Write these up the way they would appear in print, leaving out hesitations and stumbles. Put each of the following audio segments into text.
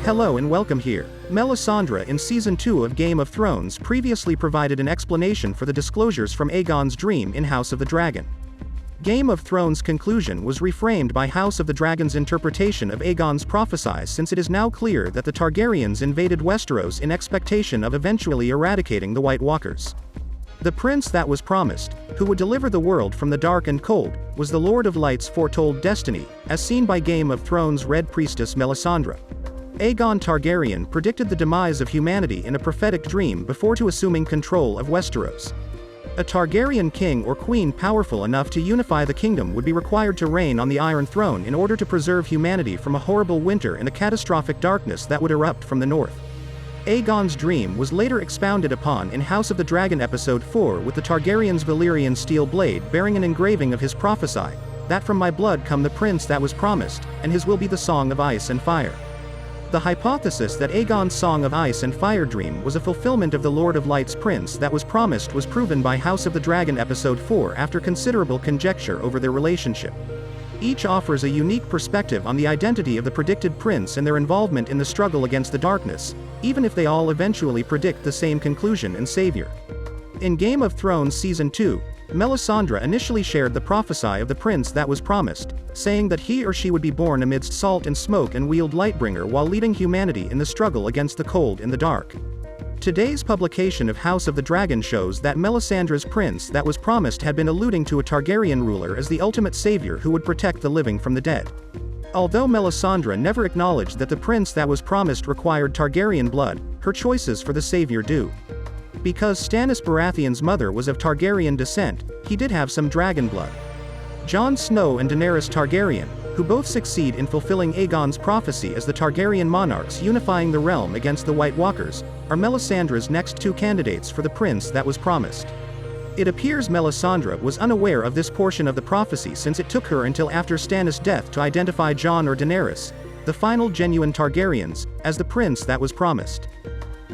Hello and welcome here. Melisandre in Season 2 of Game of Thrones previously provided an explanation for the disclosures from Aegon's dream in House of the Dragon. Game of Thrones' conclusion was reframed by House of the Dragon's interpretation of Aegon's prophesy, since it is now clear that the Targaryens invaded Westeros in expectation of eventually eradicating the White Walkers. The prince that was promised, who would deliver the world from the dark and cold, was the Lord of Light's foretold destiny, as seen by Game of Thrones' Red Priestess Melisandre. Aegon Targaryen predicted the demise of humanity in a prophetic dream before assuming control of Westeros. A Targaryen king or queen powerful enough to unify the kingdom would be required to reign on the Iron Throne in order to preserve humanity from a horrible winter and a catastrophic darkness that would erupt from the north. Aegon's dream was later expounded upon in House of the Dragon Episode 4, with the Targaryen's Valyrian steel blade bearing an engraving of his prophesy, that from my blood come the prince that was promised, and his will be the song of ice and fire. The hypothesis that Aegon's Song of Ice and Fire dream was a fulfillment of the Lord of Light's prince that was promised was proven by House of the Dragon Episode 4 after considerable conjecture over their relationship. Each offers a unique perspective on the identity of the predicted prince and their involvement in the struggle against the darkness, even if they all eventually predict the same conclusion and savior. In Game of Thrones Season 2, Melisandre initially shared the prophesy of the prince that was promised, saying that he or she would be born amidst salt and smoke and wield Lightbringer while leading humanity in the struggle against the cold and the dark. Today's publication of House of the Dragon shows that Melisandre's prince that was promised had been alluding to a Targaryen ruler as the ultimate savior who would protect the living from the dead. Although Melisandre never acknowledged that the prince that was promised required Targaryen blood, her choices for the savior do. Because Stannis Baratheon's mother was of Targaryen descent, he did have some dragon blood. Jon Snow and Daenerys Targaryen, who both succeed in fulfilling Aegon's prophecy as the Targaryen monarchs unifying the realm against the White Walkers, are Melisandre's next two candidates for the prince that was promised. It appears Melisandre was unaware of this portion of the prophecy, since it took her until after Stannis' death to identify Jon or Daenerys, the final genuine Targaryens, as the prince that was promised.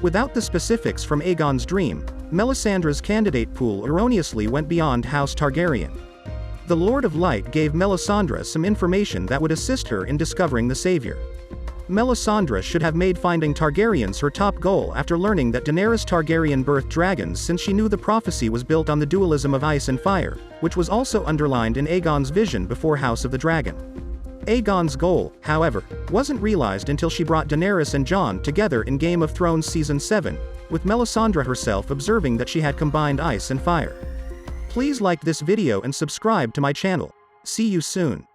Without the specifics from Aegon's dream, Melisandre's candidate pool erroneously went beyond House Targaryen. The Lord of Light gave Melisandre some information that would assist her in discovering the savior. Melisandre should have made finding Targaryens her top goal after learning that Daenerys Targaryen birthed dragons, since she knew the prophecy was built on the dualism of ice and fire, which was also underlined in Aegon's vision before House of the Dragon. Aegon's goal, however, wasn't realized until she brought Daenerys and Jon together in Game of Thrones Season 7, with Melisandre herself observing that she had combined ice and fire. Please like this video and subscribe to my channel. See you soon.